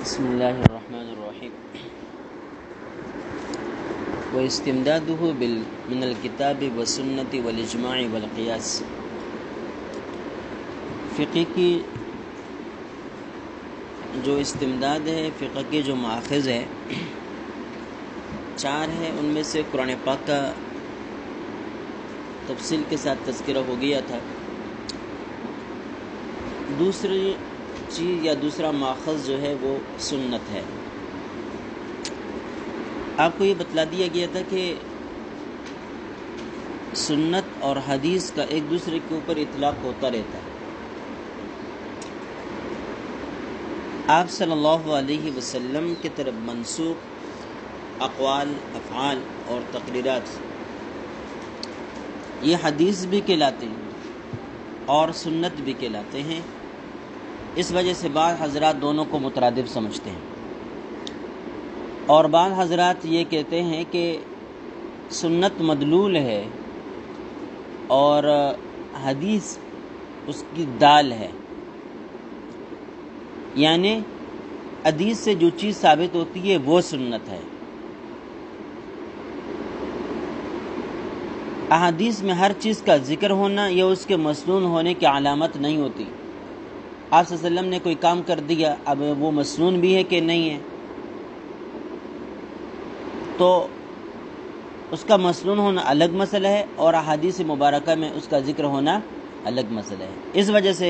بسم اللہ الرحمن الرحیم واستمداده من الکتاب والسنة والاجماع والقیاس۔ فقہ کی جو استمداد ہے، فقہ کے جو ماخذ ہے، چار ہے۔ ان میں سے قرآن پاک کا تفصیل کے ساتھ تذکرہ ہو گیا تھا۔ دوسری چیز یا دوسرا ماخذ جو ہے وہ سنت ہے۔ آپ کو یہ بتلا دیا گیا تھا کہ سنت اور حدیث کا ایک دوسرے کے اوپر اطلاق ہوتا رہتا ہے۔ آپ صلی اللہ علیہ وسلم کی طرف منسوخ اقوال، افعال اور تقریرات یہ حدیث بھی کہلاتے ہیں اور سنت بھی کہلاتے ہیں۔ اس وجہ سے بعض حضرات دونوں کو مترادف سمجھتے ہیں، اور بعض حضرات یہ کہتے ہیں کہ سنت مدلول ہے اور حدیث اس کی دال ہے، یعنی حدیث سے جو چیز ثابت ہوتی ہے وہ سنت ہے۔ احادیث میں ہر چیز کا ذکر ہونا یا اس کے مسنون ہونے کی علامت نہیں ہوتی۔ آپ صلی اللہ علیہ وسلم نے کوئی کام کر دیا، اب وہ مسنون بھی ہے کہ نہیں ہے، تو اس کا مسنون ہونا الگ مسئلہ ہے اور احادیث مبارکہ میں اس کا ذکر ہونا الگ مسئلہ ہے۔ اس وجہ سے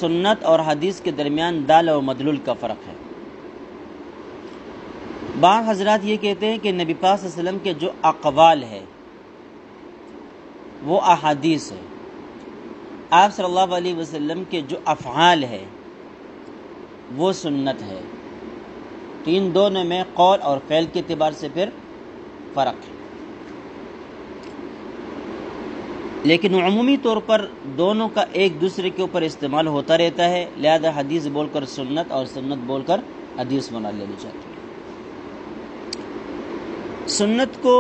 سنت اور حدیث کے درمیان دال و مدلول کا فرق ہے۔ بعض حضرات یہ کہتے ہیں کہ نبی پاک صلی اللہ علیہ وسلم کے جو اقوال ہے وہ احادیث ہے، آپ صلی اللہ علیہ وسلم کے جو افعال ہے وہ سنت ہے۔ تو ان دونوں میں قول اور فعل کے اعتبار سے پھر فرق ہے، لیکن عمومی طور پر دونوں کا ایک دوسرے کے اوپر استعمال ہوتا رہتا ہے، لہذا حدیث بول کر سنت اور سنت بول کر حدیث بنا لینی چاہیے۔ سنت کو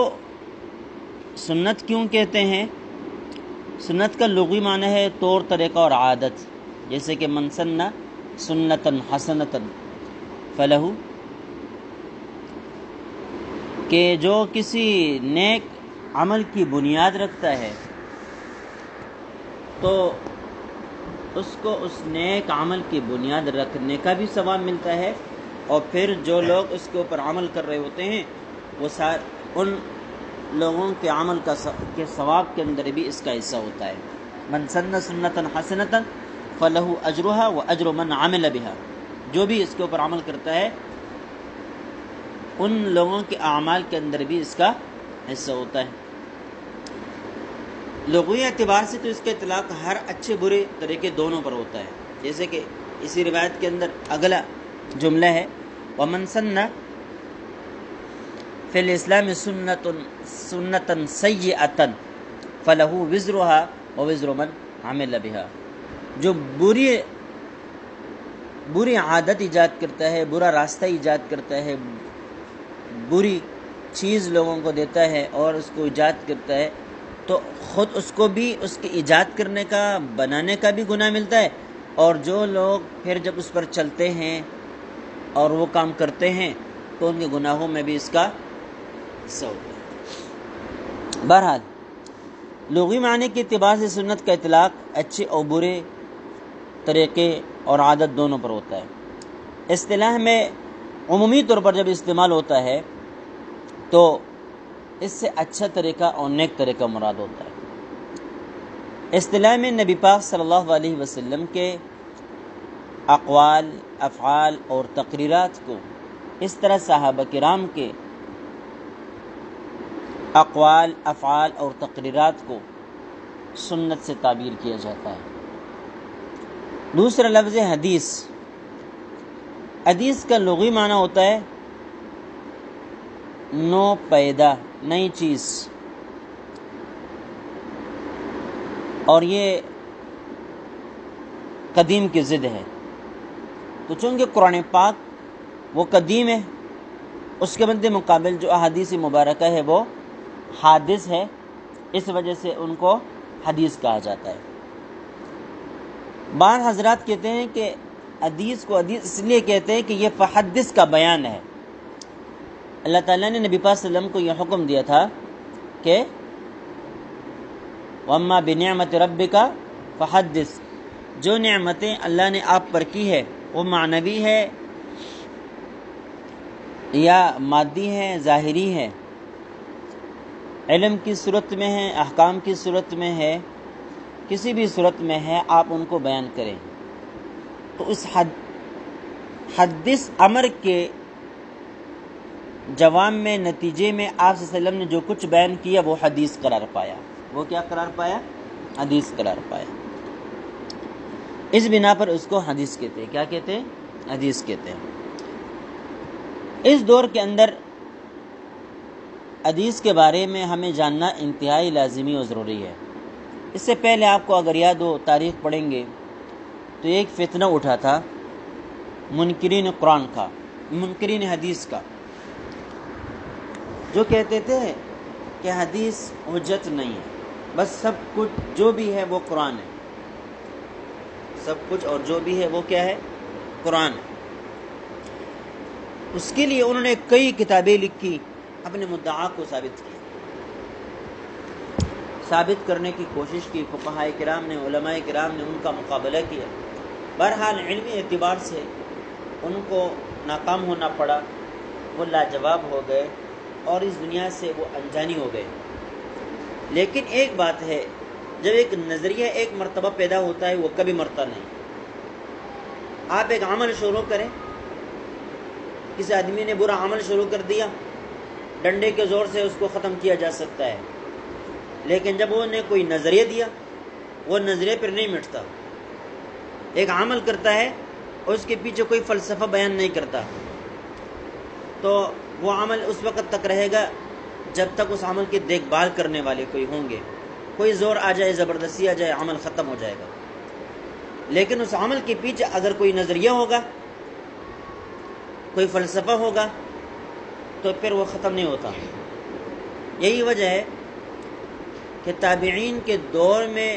سنت کیوں کہتے ہیں؟ سنت کا لغوی معنی ہے طور طریقہ اور عادت، جیسے کہ من سن سنتاً حسنتاً فلہ، کہ جو کسی نیک عمل کی بنیاد رکھتا ہے تو اس کو اس نیک عمل کی بنیاد رکھنے کا بھی ثواب ملتا ہے، اور پھر جو لوگ اس کے اوپر عمل کر رہے ہوتے ہیں وہ ان لوگوں کے عمل کے ثواب کے اندر بھی اس کا حصہ ہوتا ہے۔ من سن سنتاً حسنتاً فلہ اجرھا واجر من عمل بھا، جو بھی اس کے اوپر عمل کرتا ہے ان لوگوں کے اعمال کے اندر بھی اس کا حصہ ہوتا ہے۔ لغوی اعتبار سے تو اس کا اطلاق ہر اچھے برے طریقے دونوں پر ہوتا ہے، جیسے کہ اسی روایت کے اندر اگلا جملہ ہے ومن سن فی الاسلام سنتاً سیئۃ فلہ وزرھا ووزر من عمل بھا، جو بری عادت ایجاد کرتا ہے، برا راستہ ایجاد کرتا ہے، بری چیز لوگوں کو دیتا ہے اور اس کو ایجاد کرتا ہے، تو خود اس کو بھی اس کے ایجاد کرنے کا، بنانے کا بھی گناہ ملتا ہے، اور جو لوگ پھر جب اس پر چلتے ہیں اور وہ کام کرتے ہیں تو ان کے گناہوں میں بھی اس کا حصہ ہوتا ہے۔ بہرحال لغوی معنی کے اعتبار سے سنت کا اطلاق اچھے اور برے طریقے اور عادت دونوں پر ہوتا ہے۔ اصطلاح میں عمومی طور پر جب استعمال ہوتا ہے تو اس سے اچھا طریقہ اور نیک طریقہ مراد ہوتا ہے۔ اصطلاح میں نبی پاک صلی اللہ علیہ وسلم کے اقوال، افعال اور تقریرات کو اس طرح صحابہ کرام کے اقوال، افعال اور تقریرات کو سنت سے تعبیر کیا جاتا ہے۔ دوسرا لفظ ہے حدیث۔ حدیث کا لغوی معنی ہوتا ہے نو پیدا، نئی چیز، اور یہ قدیم کی ضد ہے۔ تو چونکہ قرآن پاک وہ قدیم ہے، اس کے مد مقابل جو احادیث مبارکہ ہے وہ حادث ہے، اس وجہ سے ان کو حدیث کہا جاتا ہے۔ بعض حضرات کہتے ہیں کہ حدیث کو حدیث اس لیے کہتے ہیں کہ یہ فحدث کا بیان ہے۔ اللہ تعالیٰ نے نبی پاک صلی اللہ علیہ وسلم کو یہ حکم دیا تھا کہ وَأَمَّا بِنِعْمَةِ رَبِّكَ فَحَدِّثْ، جو نعمتیں اللہ نے آپ پر کی ہے وہ معنوی ہے یا مادی ہے، ظاہری ہے، علم کی صورت میں ہے، احکام کی صورت میں ہے، کسی بھی صورت میں ہے، آپ ان کو بیان کریں۔ تو اس حدث امر کے جواب میں، نتیجے میں آپ صلی اللہ علیہ وسلم نے جو کچھ بیان کیا وہ حدیث قرار پایا۔ وہ کیا قرار پایا؟ حدیث قرار پایا۔ اس بنا پر اس کو حدیث کہتے ہیں۔ کیا کہتے ہیں؟ حدیث کہتے ہیں۔ اس دور کے اندر حدیث کے بارے میں ہمیں جاننا انتہائی لازمی اور ضروری ہے۔ اس سے پہلے آپ کو اگر یاد ہو، تاریخ پڑھیں گے تو ایک فتنہ اٹھا تھا منکرین قرآن کا، منکرین حدیث کا، جو کہتے تھے کہ حدیث حجت نہیں ہے، بس سب کچھ جو بھی ہے وہ قرآن ہے، سب کچھ اور جو بھی ہے وہ کیا ہے؟ قرآن ہے۔ اس کے لیے انہوں نے کئی کتابیں لکھی، اپنے مدعا کو ثابت کیا، ثابت کرنے کی کوشش کی، فقہاء کرام نے، علماء کرام نے ان کا مقابلہ کیا۔ بہرحال علمی اعتبار سے ان کو ناکام ہونا پڑا، وہ لاجواب ہو گئے اور اس دنیا سے وہ انجانی ہو گئے۔ لیکن ایک بات ہے، جب ایک نظریہ ایک مرتبہ پیدا ہوتا ہے وہ کبھی مرتا نہیں۔ آپ ایک عمل شروع کریں، کسی آدمی نے برا عمل شروع کر دیا، ڈنڈے کے زور سے اس کو ختم کیا جا سکتا ہے، لیکن جب وہ نے کوئی نظریہ دیا، وہ نظریہ پھر نہیں مٹتا۔ ایک عمل کرتا ہے اور اس کے پیچھے کوئی فلسفہ بیان نہیں کرتا، تو وہ عمل اس وقت تک رہے گا جب تک اس عمل کی دیکھ بھال کرنے والے کوئی ہوں گے۔ کوئی زور آ جائے، زبردستی آ جائے، عمل ختم ہو جائے گا۔ لیکن اس عمل کے پیچھے اگر کوئی نظریہ ہوگا، کوئی فلسفہ ہوگا، تو پھر وہ ختم نہیں ہوتا۔ یہی وجہ ہے کہ تابعین کے دور میں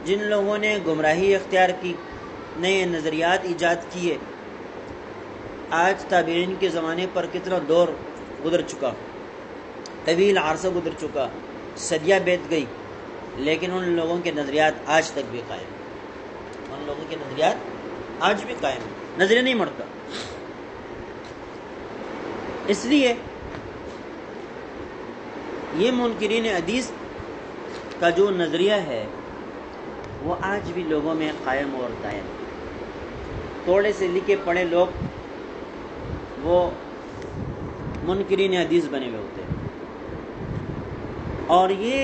جن لوگوں نے گمراہی اختیار کی، نئے نظریات ایجاد کیے، آج تابعین کے زمانے پر کتنا دور گزر چکا، طویل عرصہ گزر چکا، صدیاں بیت گئی، لیکن ان لوگوں کے نظریات آج تک بھی قائم ہیں۔ ان لوگوں کے نظریات آج بھی قائم ہیں، نظریہ نہیں مرتا۔ اس لیے یہ منکرین حدیث کا جو نظریہ ہے وہ آج بھی لوگوں میں قائم اور دائم۔ تھوڑے سے لکھے پڑھے لوگ وہ منکرین حدیث بنے ہوئے ہوتے ہیں، اور یہ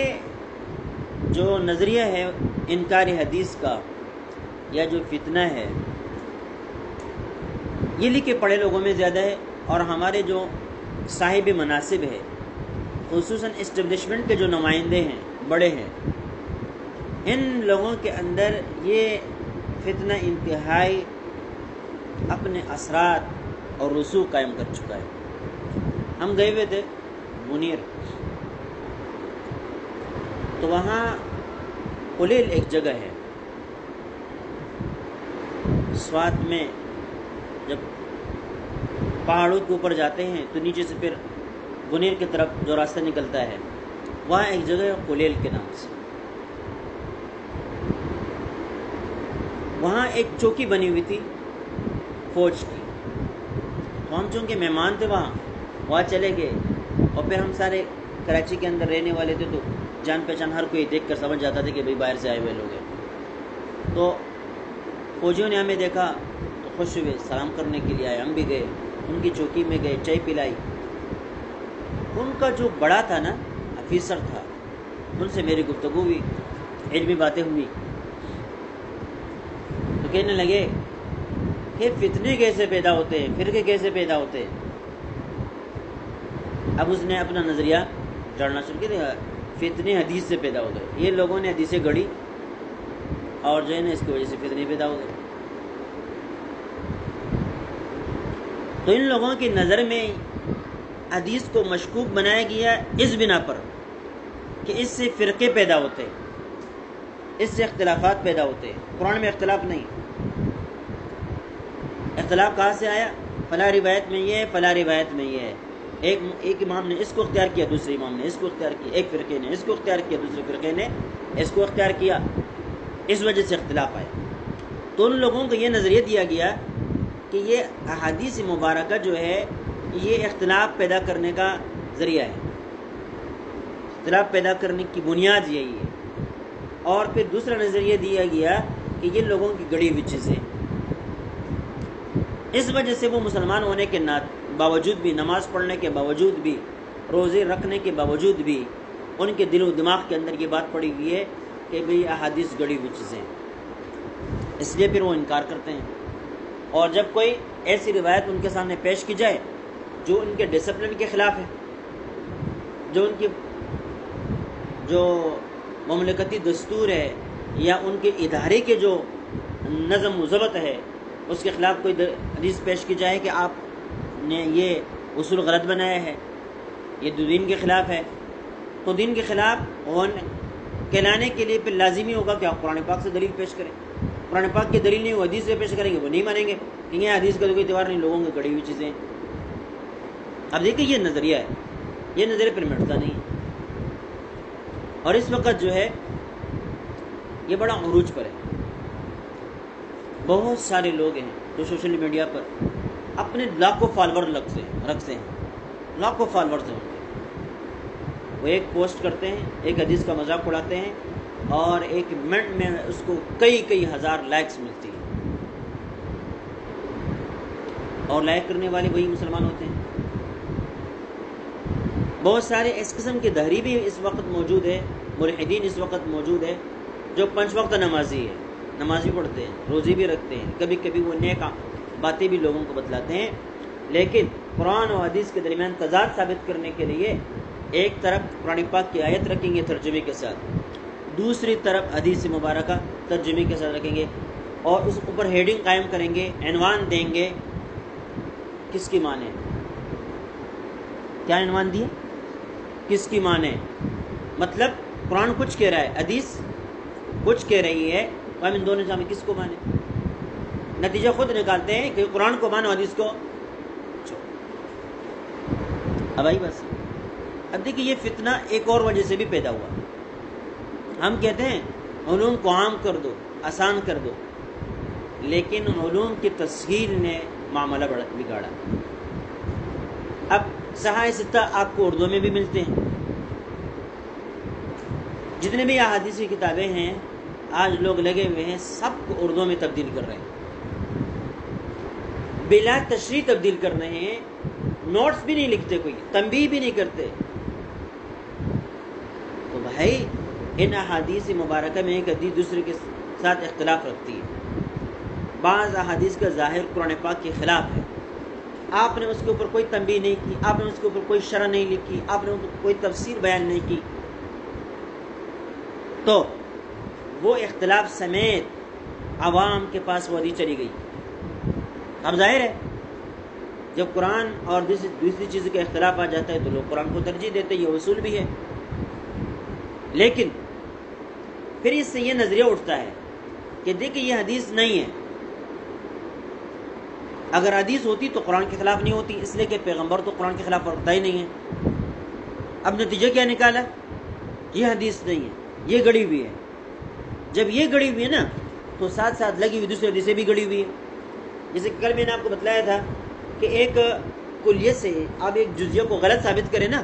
جو نظریہ ہے انکار حدیث کا یا جو فتنہ ہے، یہ لکھے پڑھے لوگوں میں زیادہ ہے، اور ہمارے جو صاحب مناصب ہے، خصوصاً اسٹیبلشمنٹ کے جو نمائندے ہیں، بڑے ہیں، ان لوگوں کے اندر یہ فتنہ انتہائی اپنے اثرات اور رسوخ قائم کر چکا ہے۔ ہم گئے ہوئے تھے منیر، تو وہاں قلیل ایک جگہ ہے سوات میں، جب پہاڑوں کے اوپر جاتے ہیں تو نیچے سے پھر منیر کی طرف جو راستہ نکلتا ہے، وہاں ایک جگہ ہے قلیل کے نام سے۔ وہاں ایک چوکی بنی ہوئی تھی فوج کی، تو ہم چونکہ مہمان تھے وہاں چلے گئے، اور پھر ہم سارے کراچی کے اندر رہنے والے تھے، تو جان پہچان ہر کوئی دیکھ کر سمجھ جاتا تھا کہ بھئی باہر سے آئے ہوئے لوگ ہیں۔ تو فوجیوں نے ہمیں دیکھا تو خوش ہوئے، سلام کرنے کے لیے آئے، ہم بھی گئے، ان کی چوکی میں گئے، چائے پلائی۔ ان کا جو بڑا تھا نا، افیسر تھا، ان سے میری گفتگو ہوئی، علمی باتیں ہوئی، تو کہنے لگے کہ فتنے کیسے پیدا ہوتے ہیں، فرقے کیسے پیدا ہوتے ہیں۔ اب اس نے اپنا نظریہ جڑنا شروع کیا، فتنے حدیث سے پیدا ہو گئے، یہ لوگوں نے حدیثیں گڑھی اور جو ہے نا اس کی وجہ سے فتنے پیدا ہو گئے۔ تو ان لوگوں کی نظر میں حدیث کو مشکوک بنایا گیا اس بنا پر کہ اس سے فرقے پیدا ہوتے ہیں، اس سے اختلافات پیدا ہوتے ہیں۔ قرآن میں اختلاف نہیں، اختلاف کہاں سے آیا؟ فلاں روایت میں یہ ہے، فلاں روایت میں یہ ہے، ایک امام نے اس کو اختیار کیا، دوسرے امام نے اس کو اختیار کیا، ایک فرقے نے اس کو اختیار کیا، دوسرے فرقے نے اس کو اختیار کیا، اس وجہ سے اختلاف آیا۔ تو ان لوگوں کو یہ نظریہ دیا گیا کہ یہ احادیث مبارکہ جو ہے یہ اختلاف پیدا کرنے کا ذریعہ ہے، اختلاف پیدا کرنے کی بنیاد یہی ہے۔ اور پھر دوسرا نظریہ دیا گیا کہ یہ لوگوں کی گڑی ہوئی چیزیں، اس وجہ سے وہ مسلمان ہونے کے باوجود بھی، نماز پڑھنے کے باوجود بھی، روزے رکھنے کے باوجود بھی ان کے دل و دماغ کے اندر یہ بات پڑی ہوئی ہے کہ بھئی احادیث گڑی ہوئی چیزیں، اس لیے پھر وہ انکار کرتے ہیں۔ اور جب کوئی ایسی روایت ان کے سامنے پیش کی جائے جو ان کے ڈسپلن کے خلاف ہے، جو ان کی جو مملکتی دستور ہے یا ان کے ادارے کے جو نظم و ضبط ہے اس کے خلاف کوئی حدیث پیش کی جائے کہ آپ نے یہ اصول غلط بنایا ہے، یہ دین کے خلاف ہے، تو دین کے خلاف کہلانے کے لیے پھر لازمی ہوگا کہ آپ قرآن پاک سے دلیل پیش کریں۔ قرآن پاک کی دلیل نہیں، وہ حدیث سے پیش کریں گے، وہ نہیں مانیں گے کہ یہ حدیث کا تو کوئی اعتبار نہیں، لوگوں کی گڑی ہوئی چیزیں۔ اب دیکھیں یہ نظریہ ہے، یہ نظریہ پھر مٹتا نہیں ہے، اور اس وقت جو ہے یہ بڑا عروج پر ہے۔ بہت سارے لوگ ہیں جو سوشل میڈیا پر اپنے لاکھوں فالور رکھتے ہیں، لاکھوں فالورز ہیں ان کے، وہ ایک پوسٹ کرتے ہیں، ایک حدیث کا مذاق اڑاتے ہیں، اور ایک منٹ میں اس کو کئی ہزار لائکس ملتی ہیں، اور لائک کرنے والے وہی مسلمان ہوتے ہیں۔ بہت سارے اس قسم کے دہری بھی اس وقت موجود ہے، ملحدین اس وقت موجود ہے، جو 5 وقت نمازی ہے، نماز بھی پڑھتے ہیں، روزے بھی رکھتے ہیں، کبھی کبھی وہ نیک باتیں بھی لوگوں کو بتلاتے ہیں، لیکن قرآن و حدیث کے درمیان تضاد ثابت کرنے کے لیے ایک طرف قرآن پاک کی آیت رکھیں گے ترجمے کے ساتھ، دوسری طرف حدیث مبارکہ ترجمے کے ساتھ رکھیں گے، اور اس اوپر ہیڈنگ قائم کریں گے، عنوان دیں گے، کس کی مانے؟ کیا عنوان دیے؟ کس کی مانے؟ مطلب قرآن کچھ کہہ رہا ہے، حدیث کچھ کہہ رہی ہے، ہم ان دونوں میں کس کو مانے؟ نتیجہ خود نکالتے ہیں کہ قرآن کو مانو، حدیث کو چھوڑو۔ اب آئی بس، اب دیکھیں یہ فتنہ ایک اور وجہ سے بھی پیدا ہوا۔ ہم کہتے ہیں علوم کو عام کر دو، آسان کر دو، لیکن علوم کی تسہیل نے معاملہ بگاڑا۔ اب صحاح ستہ آپ کو اردو میں بھی ملتے ہیں، جتنے بھی احادیث کی کتابیں ہیں آج لوگ لگے ہوئے ہیں سب کو اردو میں تبدیل کر رہے ہیں، بلا تشریح تبدیل کر رہے ہیں، نوٹس بھی نہیں لکھتے، کوئی تنبیہ بھی نہیں کرتے۔ تو بھائی ان احادیث مبارکہ میں ایک حدیث دوسرے کے ساتھ اختلاف رکھتی ہے، بعض احادیث کا ظاہر قرآن پاک کے خلاف ہے، آپ نے اس کے اوپر کوئی تنبیہ نہیں کی، آپ نے اس کے اوپر کوئی شرح نہیں لکھی، آپ نے کوئی تفسیر بیان نہیں کی، تو وہ اختلاف سمیت عوام کے پاس وہ حدیث چلی گئی۔ اب ظاہر ہے جب قرآن اور دوسری چیز کا اختلاف آ جاتا ہے تو لوگ قرآن کو ترجیح دیتے، یہ اصول بھی ہے، لیکن پھر اس سے یہ نظریہ اٹھتا ہے کہ دیکھیں یہ حدیث نہیں ہے، اگر حدیث ہوتی تو قرآن کے خلاف نہیں ہوتی، اس لیے کہ پیغمبر تو قرآن کے خلاف رکھتا ہی نہیں ہے۔ اب نتیجہ کیا نکالا؟ یہ حدیث نہیں ہے، یہ گڑی ہوئی ہے۔ جب یہ گڑی ہوئی ہے نا تو ساتھ ساتھ لگی ہوئی دوسری حدیثیں بھی گڑی ہوئی ہے۔ جیسے کل میں نے آپ کو بتلایا تھا کہ ایک کلیہ سے آپ ایک جزیہ کو غلط ثابت کریں نا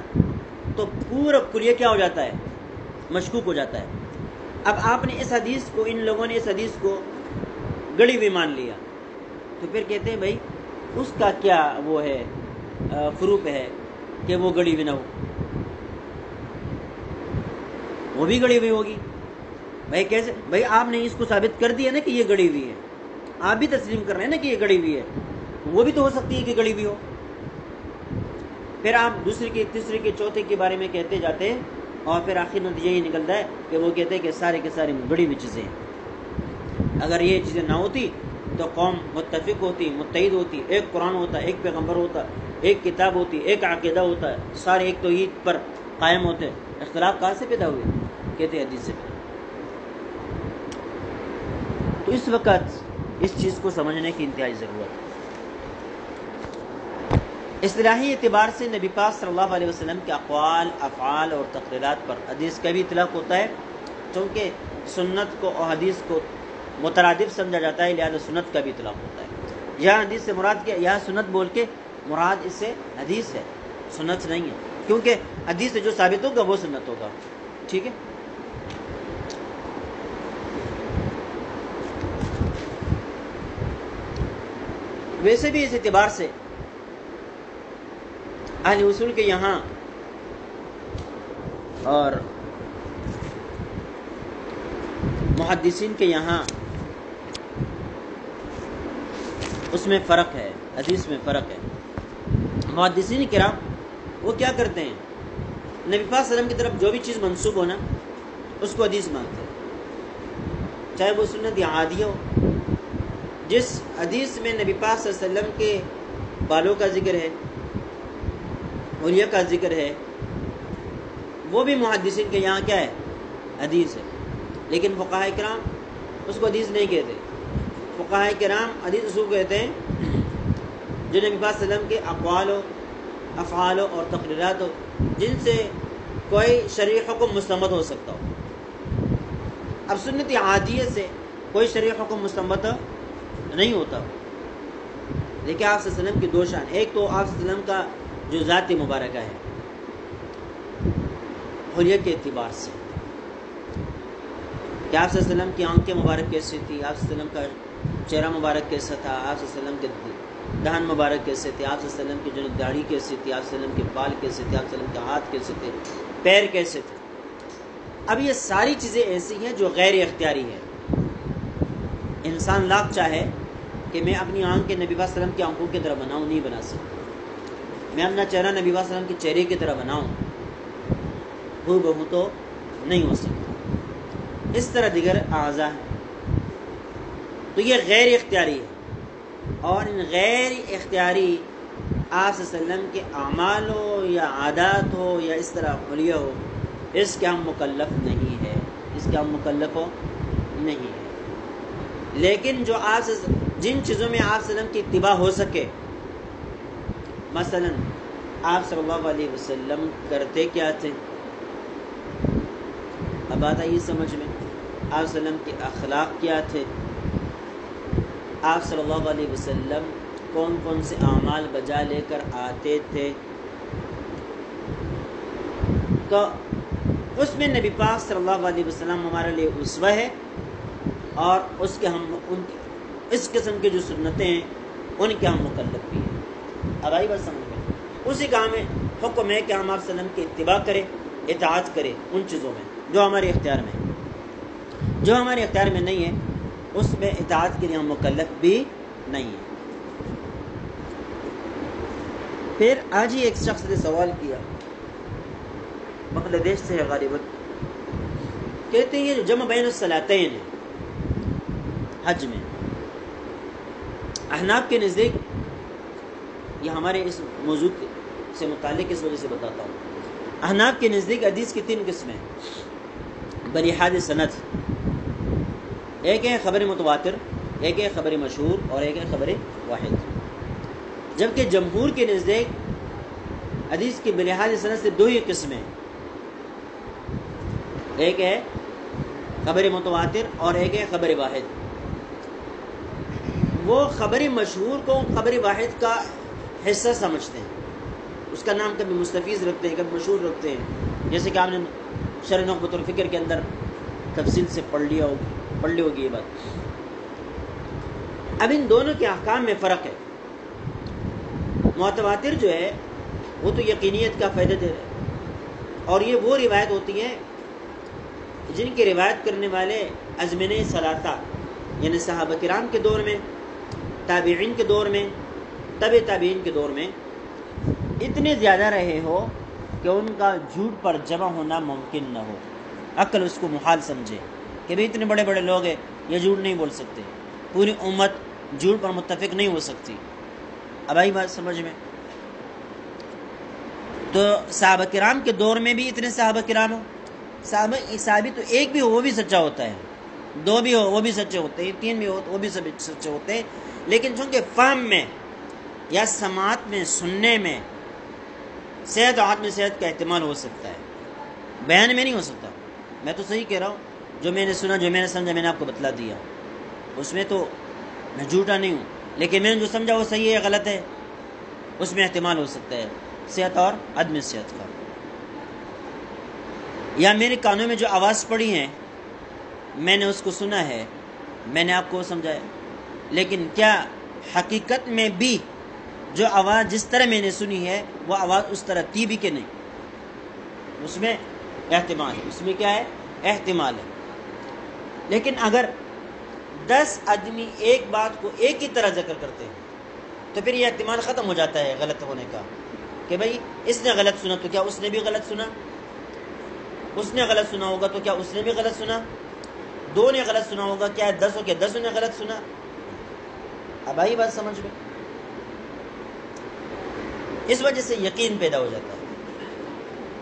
تو پورا کلیہ کیا ہو جاتا ہے؟ مشکوک ہو جاتا ہے۔ اب آپ نے اس حدیث کو، ان لوگوں نے اس حدیث کو گڑی ہوئی مان لیا، تو پھر کہتے ہیں بھائی اس کا کیا وہ ہے فروپ ہے کہ وہ گڑی ہوئی نہ ہو، وہ بھی گڑی ہوئی ہوگی۔ بھائی کیسے؟ بھائی آپ نے اس کو ثابت کر دیا نا کہ یہ گڑی ہوئی ہے، آپ بھی تسلیم کر رہے ہیں نا کہ یہ گڑی ہوئی ہے، وہ بھی تو ہو سکتی ہے کہ گڑی ہوئی ہو۔ پھر آپ دوسرے کے، تیسرے کے، چوتھے کے بارے میں کہتے جاتے ہیں، اور پھر آخر نتیجہ یہ نکلتا ہے کہ وہ کہتے ہیں کہ سارے کے سارے گڑی ہوئی چیزیں ہیں۔ اگر یہ چیزیں نہ ہوتی تو قوم متفق ہوتی، متحد ہوتی، ایک قرآن ہوتا، ایک پیغمبر ہوتا، ایک کتاب ہوتی، ایک عقیدہ ہوتا، سارے ایک توحید پر قائم ہوتے۔ اختلاف کہاں سے پیدا ہوئے؟ کہتے ہیں حدیث سے پیدا۔ تو اس وقت اس چیز کو سمجھنے کی انتہائی ضرورت ہے۔ اصطلاحی اعتبار سے نبی پاک صلی اللہ علیہ وسلم کے اقوال، افعال اور تقریرات پر حدیث کا بھی اطلاق ہوتا ہے، چونکہ سنت کو اور حدیث کو مترادف سمجھا جاتا ہے، لہذا سنت کا بھی اطلاق ہوتا ہے۔ یہاں حدیث سے مراد کیا، یہاں سنت بول کے مراد اس سے حدیث ہے، سنت نہیں ہے، کیونکہ حدیث سے جو ثابت ہوگا وہ سنت ہوگا۔ ٹھیک ہے، ویسے بھی اس اعتبار سے اہل اصول کے یہاں اور محدثین کے یہاں اس میں فرق ہے، حدیث میں فرق ہے۔ محدثین کرام وہ کیا کرتے ہیں، نبی پاک صلی اللہ علیہ وسلم کی طرف جو بھی چیز منسوب ہونا اس کو حدیث مانتے ہیں، چاہے وہ سنت یا عادیہ ہو۔ جس حدیث میں نبی پاک صلی اللہ علیہ وسلم کے بالوں کا ذکر ہے، اولیاء کا ذکر ہے، وہ بھی محدثین کے یہاں کیا ہے، حدیث ہے، لیکن فقہاء کرام اس کو حدیث نہیں کہتے۔ فقہاء کرام حدیث اس کو کہتے ہیں جو نبی پاک صلی اللہ علیہ وسلم کے اقوال و افعال اور تقریرات ہو، جن سے کوئی شرعی حکم مستمد ہو سکتا ہو۔ اب سنت عادیہ سے کوئی شرعی حکم مستمد نہیں ہوتا، لیکن آپ صلی اللہ علیہ وسلم کی دو شان، ایک تو آپ صلی اللہ علیہ وسلم کا جو ذات مبارکہ ہے حلیہ کے اعتبار سے، کہ آپ صلی اللہ علیہ وسلم کی آنکھیں مبارک کیسی تھی، آپ صلی اللہ علیہ وسلم کا چہرہ مبارک کیسا تھا، آپ صلی اللہ علیہ وسلم کے دہن مبارک کیسے تھے، آپ صلی اللہ علیہ وسلم کی جو داڑھی کیسی تھی، آپ صلی اللہ علیہ وسلم کے بال کیسے تھے، آپ صلی اللہ علیہ وسلم کے ہاتھ کیسے تھے، پیر کیسے تھے۔ اب یہ ساری چیزیں ایسی ہیں جو غیر اختیاری ہیں۔ انسان لاکھ چاہے کہ میں اپنی آنکھ کے نبی پاک صلی اللہ علیہ وسلم کی آنکھوں کی طرح بناؤں، نہیں بنا سکتا۔ میں اپنا چہرہ نبی پاک صلی اللہ علیہ وسلم کے چہرے کی طرح بناؤں، ہو بہو تو نہیں ہو سکتا۔ اس طرح دیگر اعضاء ہیں، تو یہ غیر اختیاری ہے، اور ان غیر اختیاری آپ صلی اللہ علیہ وسلم کے اعمال ہو یا عادات ہو یا اس طرح حلیہ ہو، اس کے ہم مکلف نہیں ہے، اس کے ہم مکلف ہو نہیں ہے۔ لیکن جو آپ جن چیزوں میں آپ صلی اللہ علیہ وسلم کی اتباع ہو سکے، مثلا آپ صلی اللہ علیہ وسلم کرتے کیا تھے، اب بات آئیے سمجھ میں، آپ صلی اللہ علیہ وسلم کے اخلاق کیا تھے، آپ صلی اللہ علیہ وسلم کون کون سے اعمال بجا لے کر آتے تھے، تو اس میں نبی پاک صلی اللہ علیہ وسلم ہمارے لیے اسوہ ہے، اور اس کے ہم اس قسم کی جو سنتیں ہیں ان کے ہم مکلف بھی ہیں۔ اب آئی بات سمجھ میں، اسی کا ہمیں حکم ہے کہ ہم آپ صلی اللہ علیہ وسلم کی اتباع کریں، اطاعت کریں ان چیزوں میں جو ہمارے اختیار میں ہے۔ جو ہمارے اختیار میں نہیں ہے اس میں اطاعت کے لیے ہم مکلف بھی نہیں ہیں۔ پھر آج ہی ایک شخص نے سوال کیا، بنگلہ دیش سے ہے غالباً، کہتے ہیں یہ جو جمع بین الصلاتین ہے حج میں، احناف کے نزدیک، یہ ہمارے اس موضوع سے متعلق اس وجہ سے بتاتا ہوں، احناف کے نزدیک حدیث کی تین قسمیں بریحاد سند، ایک ہے خبر متواتر، ایک ہے خبر مشہور، اور ایک ہے خبر واحد۔ جبکہ جمہور کے نزدیک حدیث کی بریحاد سند سے دو ہی قسمیں، ایک ہے خبر متواتر اور ایک ہے خبر واحد۔ وہ خبر مشہور کو خبر واحد کا حصہ سمجھتے ہیں، اس کا نام کبھی مستفیض رکھتے ہیں، کبھی مشہور رکھتے ہیں، جیسے کہ آپ نے شرح نخبۃ الفکر کے اندر تفصیل سے پڑھ لی ہوگی یہ بات۔ اب ان دونوں کے احکام میں فرق ہے۔ متواتر جو ہے وہ تو یقینیت کا فائدہ دے رہا ہے، اور یہ وہ روایت ہوتی ہے جن کی روایت کرنے والے ازمنہ ثلاثہ، یعنی صحابہ کرام کے دور میں، تابعین کے دور میں، تبع تابعین کے دور میں اتنے زیادہ رہے ہو کہ ان کا جھوٹ پر جمع ہونا ممکن نہ ہو، عقل اس کو محال سمجھے کہ بھی اتنے بڑے بڑے لوگ ہیں، یہ جھوٹ نہیں بول سکتے، پوری امت جھوٹ پر متفق نہیں ہو سکتی۔ اب آئی بات سمجھ میں، تو صحابہ کرام کے دور میں بھی اتنے صحابہ کرام ہو، صحابی تو ایک بھی ہو وہ بھی سچا ہوتا ہے، دو بھی ہو وہ بھی سچے ہوتے ہیں، تین بھی ہو وہ بھی سچے ہوتے ہیں، لیکن چونکہ فہم میں یا سماعت میں سننے میں صحت اور عدم صحت کا احتمال ہو سکتا ہے، بیان میں نہیں ہو سکتا. میں تو صحیح کہہ رہا ہوں، جو میں نے سنا، جو میں نے سمجھا، میں نے آپ کو بتلا دیا، اس میں تو میں جھوٹا نہیں ہوں، لیکن میں نے جو سمجھا وہ صحیح ہے غلط ہے، اس میں احتمال ہو سکتا ہے صحت اور عدم صحت کا. یا میرے کانوں میں جو آواز پڑی ہے میں نے اس کو سنا ہے، میں نے آپ کو سمجھایا، لیکن کیا حقیقت میں بھی جو آواز جس طرح میں نے سنی ہے وہ آواز اس طرح تھی بھی کہ نہیں؟ اس میں احتمال ہے، اس میں کیا ہے؟ احتمال ہے. لیکن اگر 10 آدمی ایک بات کو ایک ہی طرح ذکر کرتے ہیں تو پھر یہ احتمال ختم ہو جاتا ہے غلط ہونے کا، کہ بھئی اس نے غلط سنا تو کیا اس نے بھی غلط سنا، اس نے غلط سنا ہوگا تو کیا اس نے بھی غلط سنا، 2 نے غلط سنا ہوگا، کیا 10 ہو، کیا 10 نے غلط سنا؟ اب آئی بات سمجھ میں؟ اس وجہ سے یقین پیدا ہو جاتا ہے.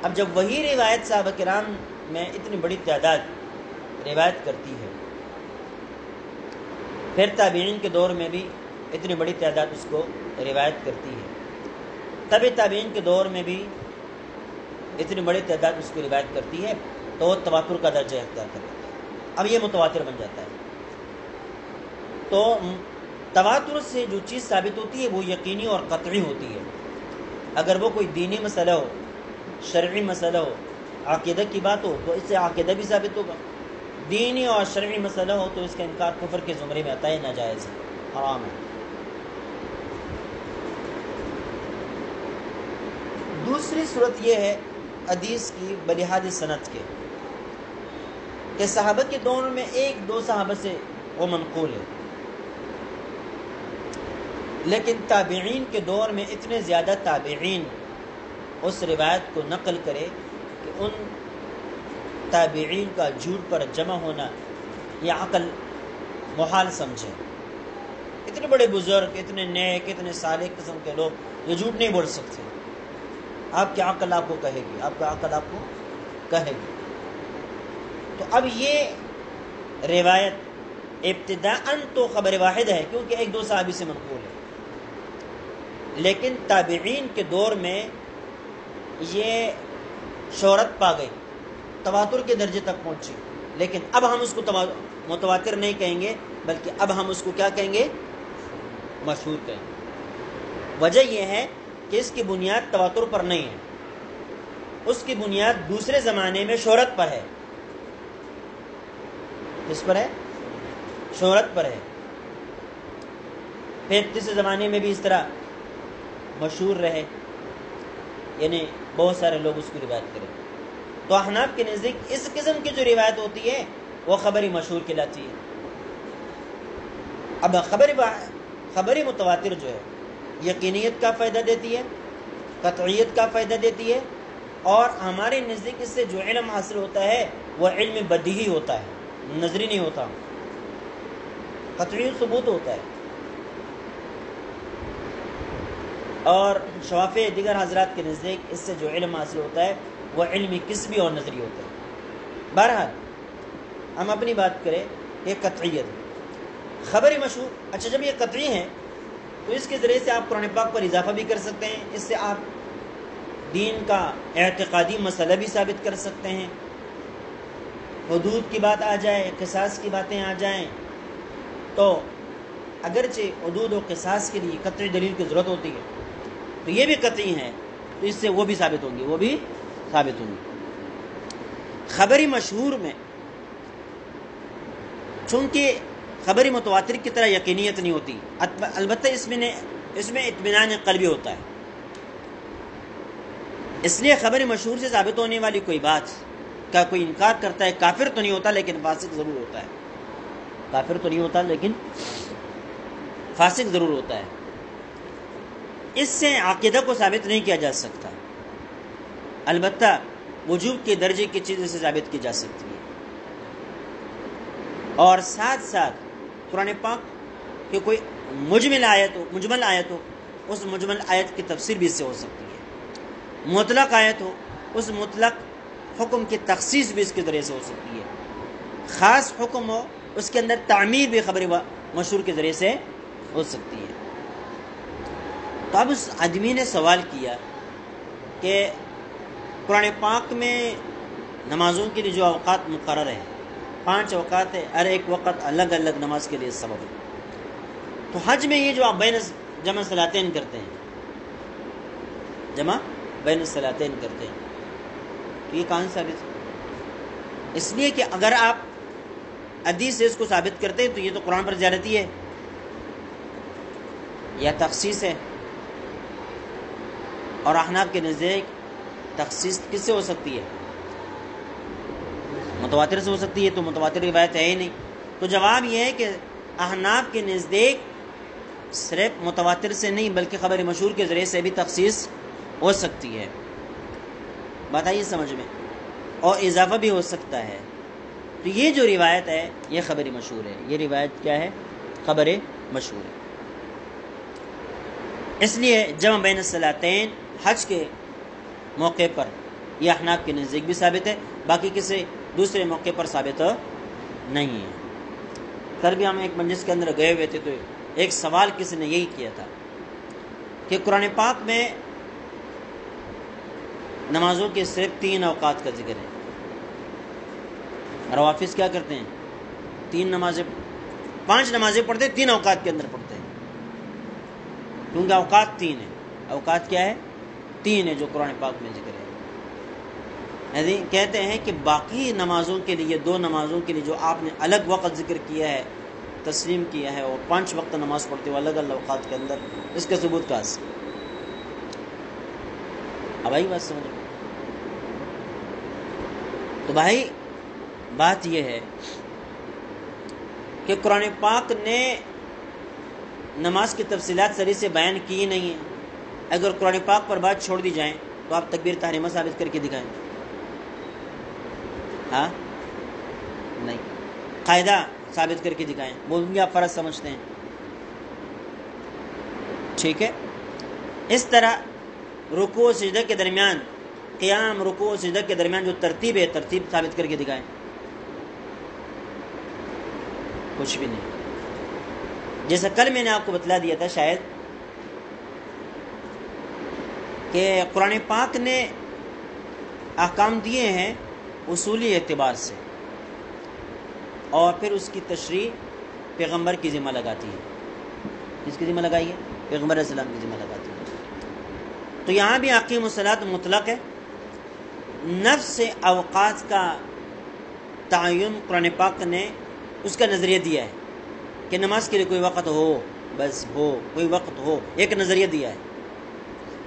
اب جب وہی روایت صحابہ کرام میں اتنی بڑی تعداد روایت کرتی ہے، پھر تابعین کے دور میں بھی اتنی بڑی تعداد اس کو روایت کرتی ہے، تبھی تابعین کے دور میں بھی اتنی بڑی تعداد اس کو روایت کرتی ہے، تو وہ تواتر کا درجہ اختیار کر لیتا ہے. اب یہ متواتر بن جاتا ہے. تو تواتر سے جو چیز ثابت ہوتی ہے وہ یقینی اور قطعی ہوتی ہے. اگر وہ کوئی دینی مسئلہ ہو، شرعی مسئلہ ہو، عقیدہ کی بات ہو تو اس سے عقیدہ بھی ثابت ہوگا. دینی اور شرعی مسئلہ ہو تو اس کا انکار کفر کے زمرے میں آتا ہے، ناجائز ہے، حرام ہے. دوسری صورت یہ ہے حدیث کی بلحاظ سند کے، کہ صحابہ کے دور میں 1-2 صحابہ سے وہ منقول ہے، لیکن تابعین کے دور میں اتنے زیادہ تابعین اس روایت کو نقل کرے کہ ان تابعین کا جھوٹ پر جمع ہونا یہ عقل محال سمجھے. اتنے بڑے بزرگ، اتنے نیک، اتنے صالح قسم کے لوگ یہ جھوٹ نہیں بول سکتے. آپ کی عقل آپ کو کہے گی، آپ کا عقل آپ کو کہے گی. تو اب یہ روایت ابتداءً تو خبر واحد ہے کیونکہ 1-2 صحابی سے منقول ہے، لیکن تابعین کے دور میں یہ شہرت پا گئی، تواتر کے درجے تک پہنچی. لیکن اب ہم اس کو متواتر نہیں کہیں گے، بلکہ اب ہم اس کو کیا کہیں گے؟ مشہور کہیں گے. وجہ یہ ہے کہ اس کی بنیاد تواتر پر نہیں ہے، اس کی بنیاد دوسرے زمانے میں شہرت پر ہے. کس پر ہے؟ شہرت پر ہے. پھر تیسرے زمانے میں بھی اس طرح مشہور رہے، یعنی بہت سارے لوگ اس کی روایت کریں. تو احناف کے نزدیک اس قسم کی جو روایت ہوتی ہے وہ خبری مشہور کہلاتی ہے. اب خبری متواتر جو ہے یقینیت کا فائدہ دیتی ہے، قطعیت کا فائدہ دیتی ہے، اور ہمارے نزدیک اس سے جو علم حاصل ہوتا ہے وہ علم بدیہی ہوتا ہے، نظری نہیں ہوتا، قطعی ثبوت ہوتا ہے. اور شوافع دیگر حضرات کے نزدیک اس سے جو علم حاصل ہوتا ہے وہ علمی قسمی اور نظری ہوتا ہے. بہرحال ہم اپنی بات کریں کہ قطعیت خبر مشہور. اچھا، جب یہ قطعی ہے تو اس کے ذریعے سے آپ قرآن پاک پر اضافہ بھی کر سکتے ہیں، اس سے آپ دین کا اعتقادی مسئلہ بھی ثابت کر سکتے ہیں. حدود کی بات آ جائے، قصاص کی باتیں آ جائیں، تو اگرچہ حدود و قصاص کے لیے قطعی دلیل کی ضرورت ہوتی ہے تو یہ بھی قطعی ہیں، تو اس سے وہ بھی ثابت ہوں گی، وہ بھی ثابت ہوں گی. خبری مشہور میں چونکہ خبری متواتر کی طرح یقینیت نہیں ہوتی، البتہ اس میں اطمینان قلبی ہوتا ہے. اس لیے خبر مشہور سے ثابت ہونے والی کوئی بات کا کوئی انکار کرتا ہے کافر تو نہیں ہوتا لیکن فاسق ضرور ہوتا ہے. کافر تو نہیں ہوتا لیکن فاسق ضرور ہوتا ہے. اس سے عقیدہ کو ثابت نہیں کیا جا سکتا، البتہ وجوب کے درجے کی چیز سے ثابت کی جا سکتی ہے. اور ساتھ ساتھ قرآن پاک کہ کوئی مجمل آیت ہو اس مجمل آیت کی تفسیر بھی اس سے ہو سکتی ہے. مطلق آیت ہو اس مطلق حکم کی تخصیص بھی اس کے ذریعے سے ہو سکتی ہے. خاص حکم ہو اس کے اندر تعمیر بھی خبر مشہور کے ذریعے سے ہو سکتی ہے. تو اب اس آدمی نے سوال کیا کہ قرآن پاک میں نمازوں کے لیے جو اوقات مقرر ہیں 5 اوقات ہے، ہر ایک وقت الگ الگ نماز کے لیے سبب ہے، تو حج میں یہ جو آپ جمع صلاتین کرتے ہیں، جمع بین الصلاتین کرتے ہیں، تو یہ کہاں ثابت ہے؟ اس لیے کہ اگر آپ حدیث سے اس کو ثابت کرتے ہیں تو یہ تو قرآن پر زیادتی ہے یا تخصیص ہے، اور احناف کے نزدیک تخصیص کس سے ہو سکتی ہے؟ متواتر سے ہو سکتی ہے، تو متواتر روایت ہے ہی نہیں۔ تو جواب یہ ہے کہ احناف کے نزدیک صرف متواتر سے نہیں بلکہ خبر مشہور کے ذریعے سے بھی تخصیص ہو سکتی ہے، بات آئیے سمجھ میں، اور اضافہ بھی ہو سکتا ہے۔ تو یہ جو روایت ہے یہ خبر مشہور ہے، یہ روایت کیا ہے؟ خبر مشہور ہے۔ اس لیے جمع بین الصلاتین حج کے موقع پر یہ احناف کے نزدیک بھی ثابت ہے، باقی کسی دوسرے موقع پر ثابت نہیں ہے۔ کل بھی ہم ایک مجلس کے اندر گئے ہوئے تھے تو ایک سوال کسی نے یہی کیا تھا کہ قرآن پاک میں نمازوں کے صرف 3 اوقات کا ذکر ہے، روافظ کیا کرتے ہیں 5 نمازیں پڑھتے ہیں 3 اوقات کے اندر پڑھتے ہیں، کیونکہ اوقات 3 ہیں۔ اوقات کیا ہے؟ 3 ہے جو قرآن پاک میں ذکر ہے۔ کہتے ہیں کہ باقی نمازوں کے لیے 2 نمازوں کے لیے جو آپ نے الگ وقت ذکر کیا ہے، تسلیم کیا ہے، اور 5 وقت نماز پڑھتے ہو الگ الگ اوقات کے اندر، اس کا ثبوت کہاں سے؟ اب آئی بات سمجھ؟ تو بھائی بات یہ ہے کہ قرآن پاک نے نماز کی تفصیلات صریح سے بیان کی نہیں ہے۔ اگر قرآن پاک پر بات چھوڑ دی جائیں تو آپ تکبیر تحریمہ ثابت کر کے دکھائیں، ہاں نہیں، قاعدہ ثابت کر کے دکھائیں، بولیں گے آپ فرض سمجھتے ہیں، ٹھیک ہے۔ اس طرح رکوع و سجدہ کے درمیان، قیام رکوع و سجدہ کے درمیان جو ترتیب ہے، ترتیب ثابت کر کے دکھائیں، کچھ بھی نہیں۔ جیسا کل میں نے آپ کو بتلا دیا تھا شاید کہ قرآن پاک نے احکام دیے ہیں اصولی اعتبار سے، اور پھر اس کی تشریح پیغمبر کی ذمہ لگاتی ہے۔ کس کی ذمہ لگائی ہے؟ پیغمبر علیہ السلام کی ذمہ لگاتی ہے۔ تو یہاں بھی اقیم الصلاۃ مطلق ہے، نفس اوقات کا تعین قرآن پاک نے اس کا نظریہ دیا ہے کہ نماز کے لیے کوئی وقت ہو، بس ہو، کوئی وقت ہو، ایک نظریہ دیا ہے۔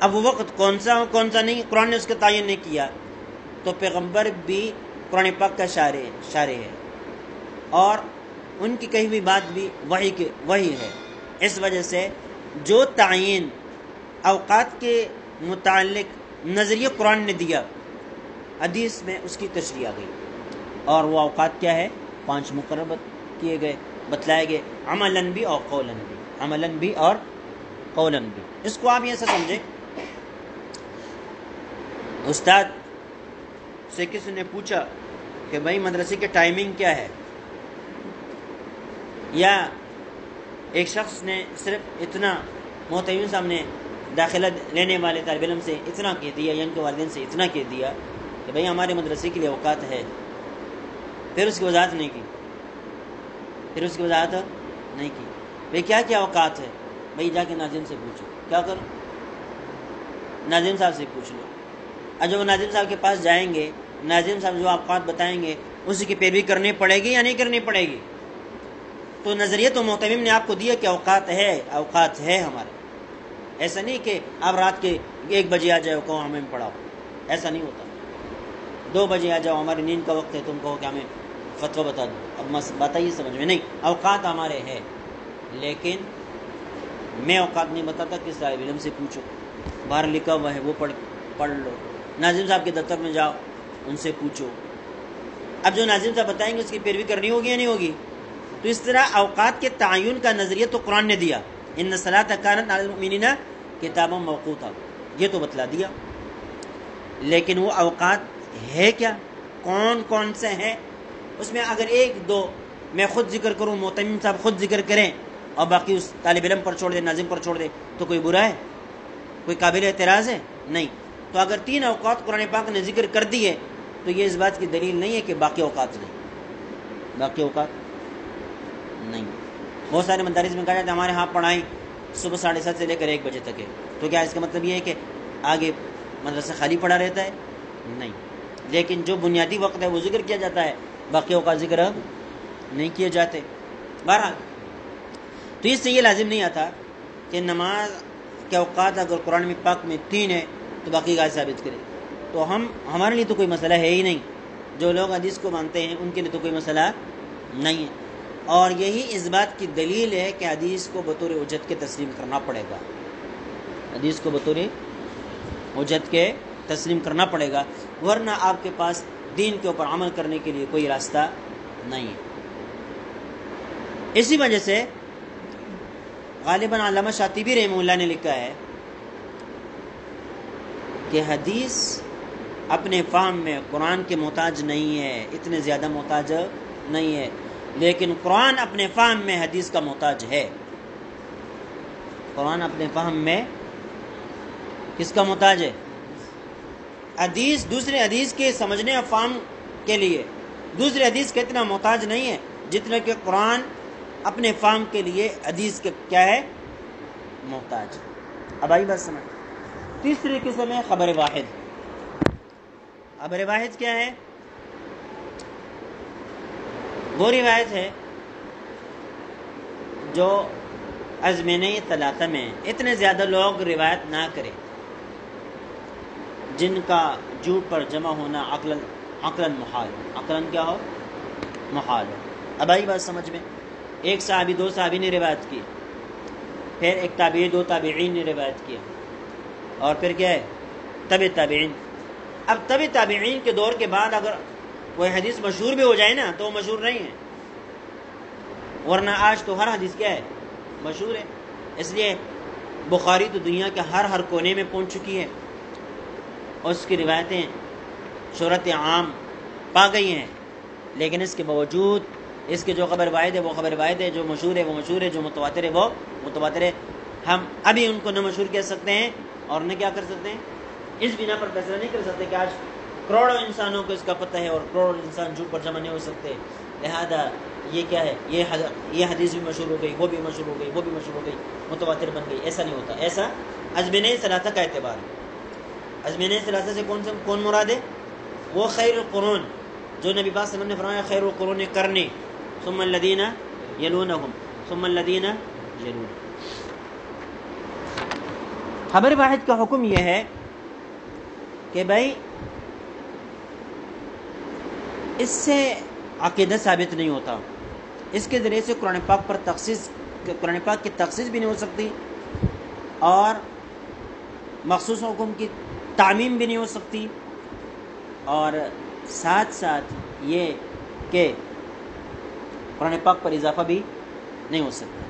اب وہ وقت کون سا ہو کون سا نہیں، قرآن نے اس کا تعین نہیں کیا، تو پیغمبر بھی قرآن پاک کا شارح ہے، اور ان کی کہی ہوئی بات بھی وحی ہے۔ اس وجہ سے جو تعین اوقات کے متعلق نظریہ قرآن نے دیا، حدیث میں اس کی تشریح آ گئی، اور وہ اوقات کیا ہے؟ 5 مقرر کیے گئے، بتلائے گئے، عملاً بھی اور قولاً بھی، عملاً بھی اور قولاً بھی۔ اس کو آپ ایسا سمجھیں، استاد سے کسی نے پوچھا کہ بھائی مدرسے کی ٹائمنگ کیا ہے، یا ایک شخص نے صرف اتنا محتمین صاحب نے داخلہ لینے والے طالب علم سے اتنا کہہ دیا، یا ان کے والدین سے اتنا کہہ دیا کہ بھائی ہمارے مدرسے کے لیے اوقات ہے، پھر اس کی وضاحت نہیں کی، بھائی کیا کیا اوقات ہے؟ بھائی جا کے ناظم سے پوچھو، کیا کرو؟ ناظم صاحب سے پوچھ لو۔ اور جب وہ ناظم صاحب کے پاس جائیں گے، ناظم صاحب جو اوقات بتائیں گے اسی کی پیروی کرنی پڑے گی یا نہیں کرنی پڑے گی؟ تو نظریہ تو محتمم نے آپ کو دیا کہ اوقات ہے ہمارے، ایسا نہیں کہ آپ رات کے 1 بجے آ جاؤ کہو ہمیں پڑھاؤ، ایسا نہیں ہوتا۔ 2 بجے آ جاؤ، ہماری نیند کا وقت ہے، تم کہو کہ ہمیں فتویٰ بتا دو، اب بات آئیے سمجھ میں؟ نہیں، اوقات ہمارے ہیں، لیکن میں اوقات نہیں بتاتا، کس طالب علم سے پوچھو، باہر لکھا ہوا ہے وہ پڑھ لو، ناظم صاحب کے دفتر میں جاؤ ان سے پوچھو۔ اب جو ناظم صاحب بتائیں گے اس کی پیروی کرنی ہوگی یا نہیں ہوگی؟ تو اس طرح اوقات کے تعین کا نظریہ تو قرآن نے دیا، ان الصلاۃ کانت علی المؤمنین کتابا موقوتا، یہ تو بتلا دیا، لیکن وہ اوقات ہے کیا، کون کون سے ہیں؟ اس میں اگر 1-2 میں خود ذکر کروں، محتمم صاحب خود ذکر کریں، اور باقی اس طالب علم پر چھوڑ دے، ناظم پر چھوڑ دے، تو کوئی برا ہے؟ کوئی قابل اعتراض ہے؟ نہیں. تو اگر 3 اوقات قرآن پاک نے ذکر کر دیے تو یہ اس بات کی دلیل نہیں ہے کہ باقی اوقات نہیں. باقی اوقات نہیں. بہت سارے مدارس میں کہا جاتا ہے ہمارے ہاں پڑھائیں صبح 7:30 سے لے کر 1 بجے تک ہے. تو کیا اس کا مطلب یہ ہے کہ آگے مدرسہ خالی پڑا رہتا ہے؟ نہیں. لیکن جو بنیادی وقت ہے وہ ذکر کیا جاتا ہے، باقی اوقات ذکر نہیں کیے جاتے. بہرحال تو اس سے یہ لازم نہیں آتا کہ نماز کے اوقات اگر قرآن پاک میں 3 ہے تو باقی کا ثابت کرے. تو ہمارے لیے تو کوئی مسئلہ ہے ہی نہیں. جو لوگ حدیث کو مانتے ہیں ان کے لیے تو کوئی مسئلہ نہیں ہے. اور یہی اس بات کی دلیل ہے کہ حدیث کو بطور حجت کے تسلیم کرنا پڑے گا. حدیث کو بطور حجت کے تسلیم کرنا پڑے گا، ورنہ آپ کے پاس دین کے اوپر عمل کرنے کے لیے کوئی راستہ نہیں ہے. اسی وجہ سے غالباً علامہ شاطبی رحمہ اللہ نے لکھا ہے کہ حدیث اپنے فہم میں قرآن کے محتاج نہیں ہے، اتنے زیادہ محتاج نہیں ہے، لیکن قرآن اپنے فہم میں حدیث کا محتاج ہے. قرآن اپنے فہم میں کس کا محتاج ہے؟ حدیث دوسرے حدیث کے سمجھنے اور فہم کے لیے دوسرے حدیث کا اتنا محتاج نہیں ہے جتنا کہ قرآن اپنے فہم کے لیے حدیث کے کیا ہے؟ محتاج. اب آئی بات سمجھ. تیسری قسم ہے خبر واحد. خبر واحد کیا ہے؟ وہ روایت ہے جو ازمینہ ثلاثہ میں اتنے زیادہ لوگ روایت نہ کریں جن کا جھوٹ پر جمع ہونا عقلاً محال. عقلاً کیا ہو؟ محال ہو. اب آئی بات سمجھ میں. ایک صحابی 2 صحابی نے روایت کی، پھر ایک تابعی 2 تابعین نے روایت کیا، اور پھر کیا ہے؟ تبع تابعین. اب تبع تابعین کے دور کے بعد اگر کوئی حدیث مشہور بھی ہو جائے نا تو وہ مشہور نہیں ہے، ورنہ آج تو ہر حدیث کیا ہے؟ مشہور ہے. اس لیے بخاری تو دنیا کے ہر کونے میں پہنچ چکی ہے اور اس کی روایتیں شہرت عام پا گئی ہیں. لیکن اس کے باوجود اس کے جو خبر واحد ہے وہ خبر واحد ہے، جو مشہور ہے وہ مشہور ہے، جو متواتر ہے وہ متواتر ہے. ہم ابھی ان کو نہ مشہور کہہ سکتے ہیں اور نہ کیا کر سکتے ہیں، اس بنا پر فیصلہ نہیں کر سکتے کہ آج کروڑوں انسانوں کو اس کا پتہ ہے اور کروڑوں انسان جھوٹ پر جمع نہیں ہو سکتے. لہذا یہ کیا ہے، یہ حدیث بھی مشہور ہو گئی، وہ بھی مشہور ہو گئی، وہ بھی مشہور ہو گئی، متواتر بن گئی. ایسا نہیں ہوتا. ایسا ازمینہ ثلاثہ کا اعتبار ہے. ازمینہ ثلاثہ سے کون مراد ہے؟ وہ خیر القرون جو نبی پاک صلی اللہ علیہ وسلم نے فرمایا خیر القرون کرنی ثم الذین یلونہم ثم الذین یلون. خبر واحد کا حکم یہ ہے کہ بھائی اس سے عقیدہ ثابت نہیں ہوتا، اس کے ذریعے سے قرآن پاک کی تخصیص بھی نہیں ہو سکتی اور مخصوص حکم کی تعمیم بھی نہیں ہو سکتی، اور ساتھ ساتھ یہ کہ قرآن پاک پر اضافہ بھی نہیں ہو سکتا.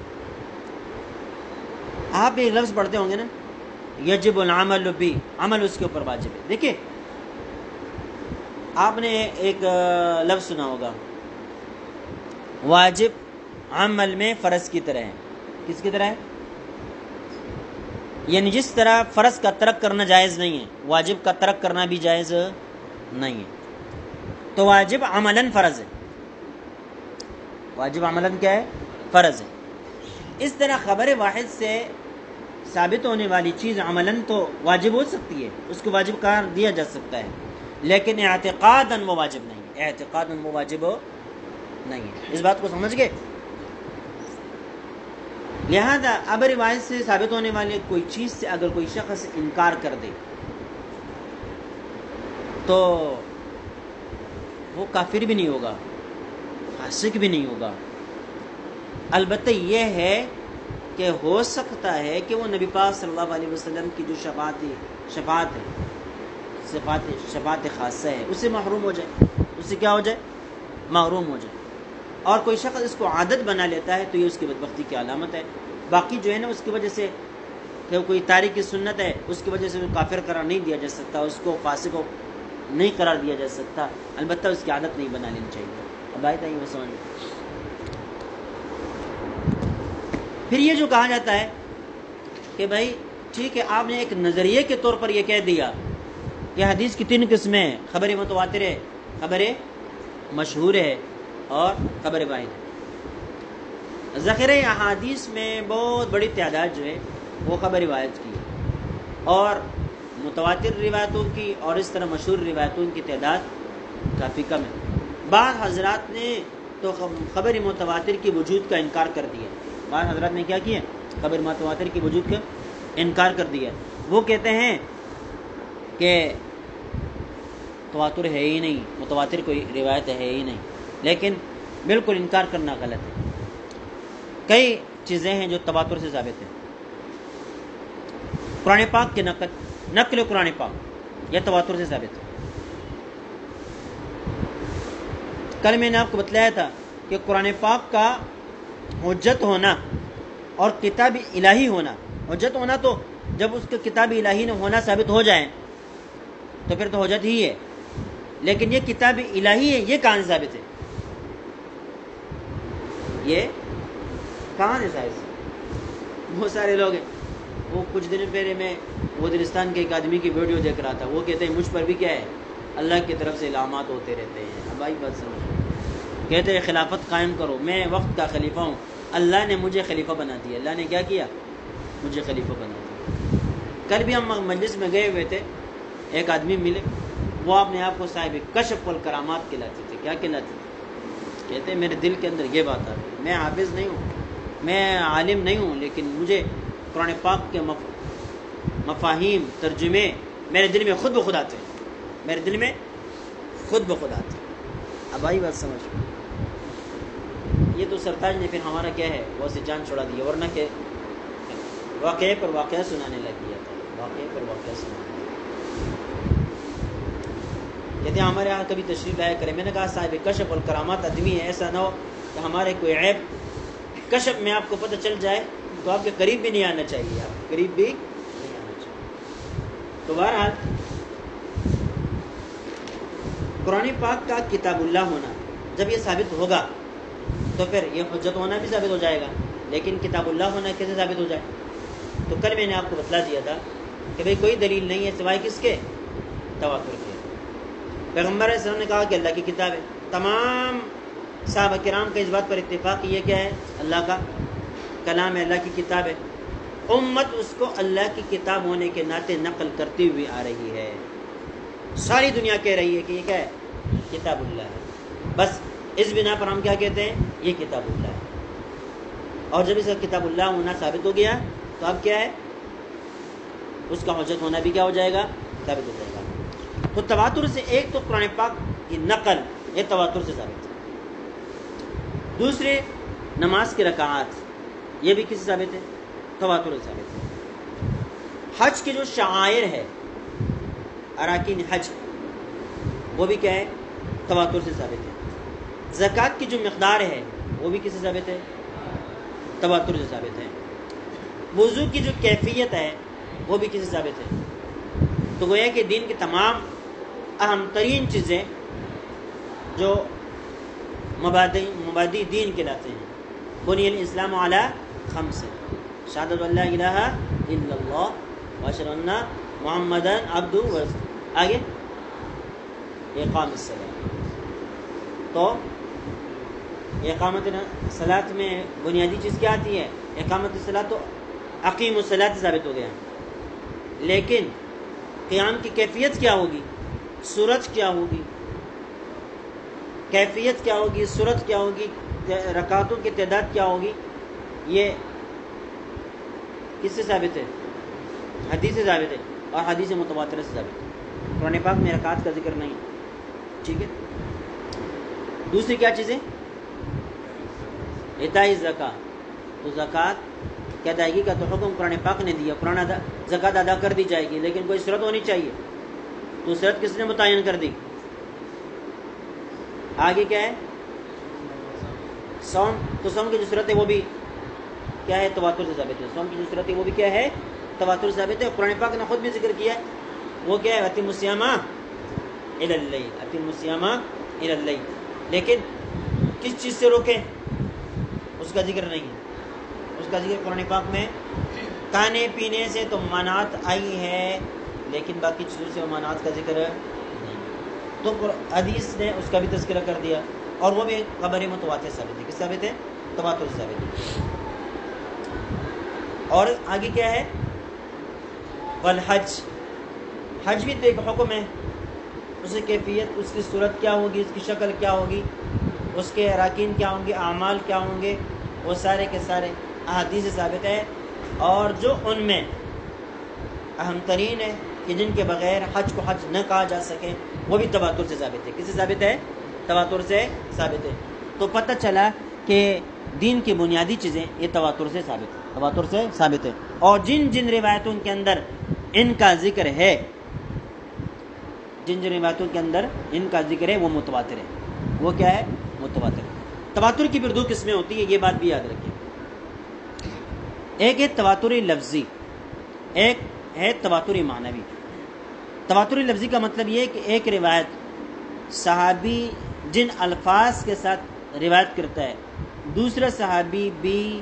آپ ایک لفظ پڑھتے ہوں گے نا، یجب العمل بھی، عمل اس کے اوپر واجب ہے. دیکھیں آپ نے ایک لفظ سنا ہوگا، واجب عمل میں فرض کی طرح ہے. کس کی طرح ہے؟ یعنی جس طرح فرض کا ترک کرنا جائز نہیں ہے، واجب کا ترک کرنا بھی جائز نہیں ہے. تو واجب عملاً فرض ہے. واجب عملاً کیا ہے؟ فرض ہے. اس طرح خبر واحد سے ثابت ہونے والی چیز عملاً تو واجب ہو سکتی ہے، اس کو واجب قرار دیا جا سکتا ہے، لیکن اعتقاداً وہ واجب نہیں ہے. اعتقاداً وہ واجب نہیں ہے. اس بات کو سمجھ گئے؟ لہذا اب روایت سے ثابت ہونے والی کوئی چیز سے اگر کوئی شخص انکار کر دے تو وہ کافر بھی نہیں ہوگا، فاسق بھی نہیں ہوگا. البتہ یہ ہے کہ ہو سکتا ہے کہ وہ نبی پاک صلی اللہ علیہ وسلم کی جو شفاعت خاصہ ہے اس سے محروم ہو جائے، اس سے کیا ہو جائے؟ محروم ہو جائے. اور کوئی شخص اس کو عادت بنا لیتا ہے تو یہ اس کی بدبختی کی علامت ہے. باقی جو ہے نا اس کی وجہ سے کہ کوئی تارک سنت ہے اس کی وجہ سے کافر قرار نہیں دیا جا سکتا، اس کو فاسق نہیں قرار دیا جا سکتا، البتہ اس کی عادت نہیں بنا لینی چاہیے. اب آئے یہ سمجھ. پھر یہ جو کہا جاتا ہے کہ بھائی ٹھیک ہے، آپ نے ایک نظریے کے طور پر یہ کہہ دیا کہ حدیث کی 3 قسمیں ہیں، خبر متواتر ہے، خبر مشہور ہے اور خبر واحد ہے۔ ذخیرہ احادیث میں بہت بڑی تعداد جو ہے وہ خبر واحد کی ہے، اور متواتر روایتوں کی اور اس طرح مشہور روایتوں کی تعداد کافی کم ہے۔ بعض حضرات نے تو خبر متواتر کی وجود کا انکار کر دیا، بعض حضرات نے کیا کیا، خبر متواتر کی وجود کا انکار کر دیا۔ وہ کہتے ہیں کہ تواتر ہے ہی نہیں، متواتر کوئی روایت ہے ہی نہیں، لیکن بالکل انکار کرنا غلط ہے۔ کئی چیزیں ہیں جو تواتر سے ثابت ہیں۔ قرآن پاک کی نقل قرآن پاک یہ تواتر سے ثابت ہے۔ کل میں نے آپ کو بتلایا تھا کہ قرآن پاک کا حجت ہونا اور کتاب الہی ہونا، حجت ہونا تو جب اس کے کتاب الہی نے ہونا ثابت ہو جائے تو پھر تو حجت ہی ہے، لیکن یہ کتاب الہی ہے، یہ کہاں سے ثابت ہے؟ یہ کہاں سے ثابت ہے؟ بہت سارے لوگ ہیں، وہ کچھ دن پہلے میں وزیرستان کے ایک آدمی کی ویڈیو دیکھ رہا تھا، وہ کہتے ہیں مجھ پر بھی کیا ہے، اللہ کی طرف سے علامات ہوتے رہتے ہیں۔ اب بھائی بات سمجھ، کہتے ہیں خلافت قائم کرو، میں وقت کا خلیفہ ہوں، اللہ نے مجھے خلیفہ بنا دیا۔ اللہ نے کیا کیا؟ مجھے خلیفہ بنا دیا۔ کل بھی ہم مجلس میں گئے ہوئے تھے، ایک آدمی ملے، وہ اپنے آپ کو صاحب کشف والکرامات کہلاتے تھے۔ کیا کہلاتے تھے؟ کہتے ہیں میرے دل کے اندر یہ بات آتی ہے، میں حافظ نہیں ہوں، میں عالم نہیں ہوں، لیکن مجھے قرآن پاک کے مفاہیم ترجمے میرے دل میں خود بخود آتے ہیں، میرے دل میں خود بخود آتے ہیں۔ اب آئی بات سمجھ، یہ تو سرتاج نے پھر ہمارا کیا ہے وہ سے جان چھوڑا دیا، ورنہ کہ واقعے پر واقعہ سنانے لگ گیا تھا، واقعے پر واقعہ سنانے لگ گیا۔ کہتے ہیں ہمارے یہاں کبھی تشریف لایا کرے۔ میں نے کہا صاحب کشف والکرامات آدمی ہے، ایسا نہ ہو کہ ہمارے کوئی عیب کشف میں آپ کو پتہ چل جائے تو آپ کے قریب بھی نہیں آنا چاہیے، آپ کے قریب بھی نہیں آنا چاہیے۔ تو بہرحال قرآن پاک کا کتاب اللہ ہونا جب یہ ثابت ہوگا تو پھر یہ حجت ہونا بھی ثابت ہو جائے گا، لیکن کتاب اللہ ہونا کیسے ثابت ہو جائے؟ تو کل میں نے آپ کو بتلا دیا تھا کہ بھئی کوئی دلیل نہیں ہے سوائے کس کے؟ تواتر کے۔ پیغمبر علیہ السلام نے کہا کہ اللہ کی کتاب ہے، تمام صحابہ کرام کا اس بات پر اتفاق یہ کیا ہے؟ اللہ کا کلام ہے، اللہ کی کتاب ہے۔ امت اس کو اللہ کی کتاب ہونے کے ناطے نقل کرتی ہوئی آ رہی ہے، ساری دنیا کہہ رہی ہے کہ یہ کیا ہے؟ کتاب اللہ ہے۔ بس اس بنا پر ہم کیا کہتے ہیں؟ یہ کتاب اللہ ہے۔ اور جب اس کا کتاب اللہ ہونا ثابت ہو گیا تو اب کیا ہے؟ اس کا حجت ہونا بھی کیا ہو جائے گا؟ ثابت ہو جائے گا۔ تو تواتر سے ایک تو قرآن پاک کی نقل، یہ تواتر سے ثابت ہے۔ دوسرے نماز کی رکعات، یہ بھی کس سے ثابت ہے؟ تواتر سے ثابت ہے۔ حج کے جو شعائر ہے، اراکین حج، وہ بھی کیا ہے؟ تواتر سے ثابت ہے۔ زکوٰۃ کی جو مقدار ہے وہ بھی کس سے ثابت ہے؟ تواتر سے ثابت ہے۔ وضو کی جو کیفیت ہے وہ بھی کس سے ثابت ہے؟ تو گویا کہ دین کی تمام اہم ترین چیزیں جو مبادی دین کہلاتے ہیں، بنی الاسلام علی خمس، شہادت ان لا الہ الا اللہ واشہد ان محمدا عبدہ ورسولہ، آگے اقام الصلاۃ۔ تو اقامت صلاۃ میں بنیادی چیز کیا آتی ہے؟ اقامت الصلاۃ، تو اقیم الصلاۃ ثابت ہو گیا، لیکن قیام کی کیفیت کیا ہوگی؟ صورت کیا ہوگی؟ کیفیت کیا ہوگی؟ صورت کیا ہوگی؟ رکعتوں کی تعداد کیا ہوگی؟ یہ کس سے ثابت ہے؟ حدیث سے ثابت ہے، اور حدیث متواتر سے ثابت ہے۔ قرآن پاک میں رکعت کا ذکر نہیں ہے، ٹھیک ہے۔ دوسری کیا چیزیں؟ اعطاء زکوٰۃ، تو زکوٰۃ کی ادائیگی کا تو حکم قرآن پاک نے دیا، قرآن زکوٰۃ ادا کر دی جائے گی، لیکن کوئی شرط ہونی چاہیے، تو شرط کس نے متعین کر دی؟ آگے کیا ہے؟ صوم، تو صوم کی جو صورت ہے وہ بھی کیا ہے؟ تواتر سے ثابت ہے۔ صوم کی جو صورت ہے وہ بھی کیا ہے؟ تواتر سے ثابت ہے۔ قرآن پاک نے خود بھی ذکر کیا ہے، وہ کیا ہے؟ اتم الصیام الی اللیل، اتم الصیام الی اللیل، لیکن کس چیز سے روکیں؟ اس کا ذکر نہیں ہے۔ اس کا ذکر قرآن پاک میں کھانے پینے سے تو منعت آئی ہے، لیکن باقی چیزوں سے منعت کا ذکر نہیں، تو حدیث نے اس کا بھی تذکرہ کر دیا، اور وہ بھی خبر متواتر ثابت ہے۔ کس ثابت ہے؟ تواتر ثابت ہے۔ اور آگے کیا ہے؟ والحج، حج بھی تو ایک حکم ہے، اس کی کیفیت، اس کی صورت کیا ہوگی، اس کی شکل کیا ہوگی، اس کے اراکین کیا ہوں گے، اعمال کیا ہوں گے، وہ سارے کے سارے احادیث سے ثابت ہے، اور جو ان میں اہم ترین ہے کہ جن کے بغیر حج کو حج نہ کہا جا سکے، وہ بھی تواتر سے ثابت ہے۔ کس سے ثابت ہے؟ تواتر سے ثابت ہے۔ تو پتہ چلا کہ دین کی بنیادی چیزیں یہ تواتر سے ثابت ہے، تواتر سے ثابت ہے، اور جن جن روایتوں کے اندر ان کا ذکر ہے، جن جن روایتوں کے اندر ان کا ذکر ہے، وہ متواتر ہے۔ وہ کیا ہے؟ متواتر ہے۔ تواتر کی پھر دو قسمیں ہوتی ہیں، یہ بات بھی یاد رکھیں۔ ایک ہے تواتر لفظی، ایک ہے تواتر معنوی۔ تواتر لفظی کا مطلب یہ ہے کہ ایک روایت صحابی جن الفاظ کے ساتھ روایت کرتا ہے، دوسرا صحابی بھی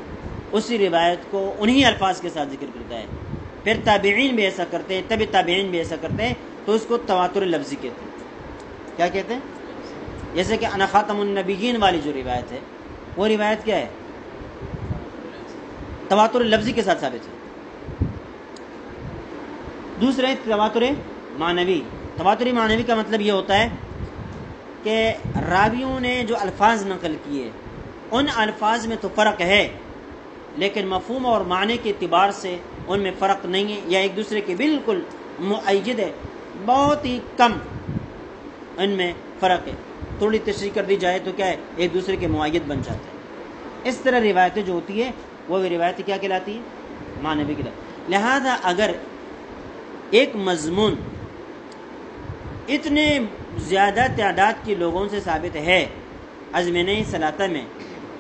اسی روایت کو انہی الفاظ کے ساتھ ذکر کرتا ہے، پھر تابعین بھی ایسا کرتے ہیں، تبھی تابعین بھی ایسا کرتے ہیں، تو اس کو تواتر لفظی کہتے ہیں۔ کیا کہتے ہیں؟ جیسے کہ انا خاتم النبیین والی جو روایت ہے، وہ روایت کیا ہے؟ تواتر لفظی کے ساتھ ثابت ہے۔ دوسرے تواتر معنوی۔ تواتر معنوی کا مطلب یہ ہوتا ہے کہ راویوں نے جو الفاظ نقل کیے، ان الفاظ میں تو فرق ہے، لیکن مفہوم اور معنی کے اعتبار سے ان میں فرق نہیں ہے، یا ایک دوسرے کے بالکل مؤید ہے، بہت ہی کم ان میں فرق ہے، تھوڑی تشریح کر دی جائے تو کیا ہے؟ ایک دوسرے کے مؤید بن جاتے ہیں۔ اس طرح روایتیں جو ہوتی ہے وہ روایتیں کیا کہلاتی ہیں؟ معنوی کہلاتی۔ لہذا اگر ایک مضمون اتنے زیادہ تعداد کے لوگوں سے ثابت ہے ازمینہ ثلاثہ میں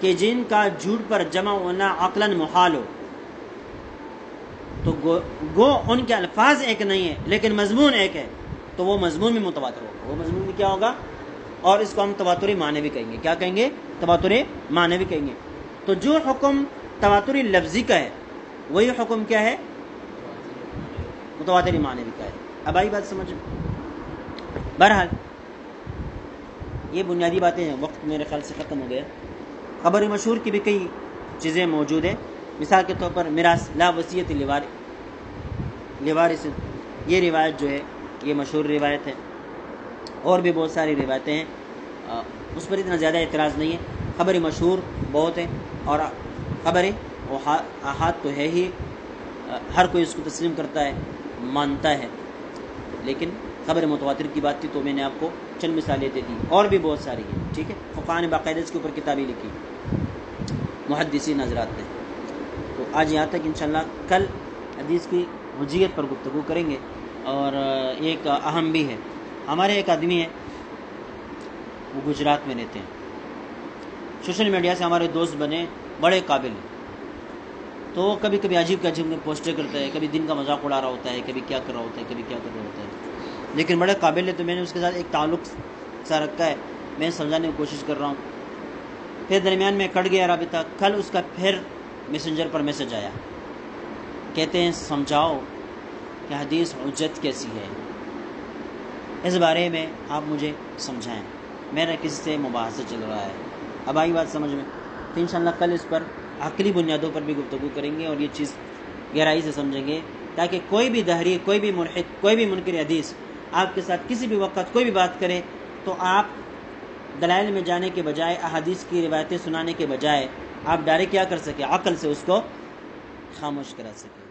کہ جن کا جھوٹ پر جمع ہونا عقلاً محال ہو، تو گو ان کے الفاظ ایک نہیں ہے لیکن مضمون ایک ہے، تو وہ مضمون بھی متواتر ہوگا، وہ مضمون بھی کیا ہوگا؟ اور اس کو ہم تواتر معنوی کہیں گے۔ کیا کہیں گے؟ تواتر معنوی کہیں گے۔ تو جو حکم تواتر لفظی کا ہے، وہی حکم کیا ہے؟ متواتر معنوی کا ہے۔ اب آئی بات سمجھ؟ بہرحال یہ بنیادی باتیں ہیں، وقت میرے خیال سے ختم ہو گیا۔ خبر مشہور کی بھی کئی چیزیں موجود ہیں، مثال کے طور پر میراث لا وصیت لوارث، یہ روایت جو ہے یہ مشہور روایت ہے، اور بھی بہت ساری روایتیں ہیں، اس پر اتنا زیادہ اعتراض نہیں ہے۔ خبر مشہور بہت ہے، اور خبر احاد تو ہے ہی، ہر کوئی اس کو تسلیم کرتا ہے، مانتا ہے، لیکن خبر متواتر کی بات تھی تو میں نے آپ کو چند مثالیں دے دی، اور بھی بہت ساری ہیں، ٹھیک ہے۔ فقہاء نے باقاعدہ اس کے اوپر کتابیں لکھی، محدثین حضرات نے۔ تو آج یہاں تک، انشاءاللہ کل حدیث کی حجیت پر گفتگو کریں گے، اور ایک اہم بھی ہے، ہمارے ایک آدمی ہے وہ گجرات میں رہتے ہیں، سوشل میڈیا سے ہمارے دوست بنے، بڑے قابل ہیں، تو کبھی کبھی عجیب کا عجیب پوسٹیں کرتا ہے، کبھی دن کا مذاق اڑا رہا ہوتا ہے، کبھی کیا کر رہا ہوتا ہے، کبھی کیا کر رہا ہوتا ہے، لیکن بڑے قابل ہے، تو میں نے اس کے ساتھ ایک تعلق سا رکھا ہے، میں سمجھانے کی کوشش کر رہا ہوں، پھر درمیان میں کٹ گیا رابطہ۔ کل اس کا پھر میسنجر پر میسج آیا، کہتے ہیں سمجھاؤ کہ حدیث حجت کیسی ہے، اس بارے میں آپ مجھے سمجھائیں، میرا کسی سے مباحثہ چل رہا ہے۔ اب آئی بات سمجھ میں؟ تو انشاءاللہ کل اس پر عقلی بنیادوں پر بھی گفتگو کریں گے، اور یہ چیز گہرائی سے سمجھیں گے، تاکہ کوئی بھی دہری، کوئی بھی ملحد، کوئی بھی منکر حدیث آپ کے ساتھ کسی بھی وقت کوئی بھی بات کرے، تو آپ دلائل میں جانے کے بجائے، احادیث کی روایتیں سنانے کے بجائے، آپ ڈائریکٹ کیا کر سکے؟ عقل سے اس کو خاموش کرا سکے۔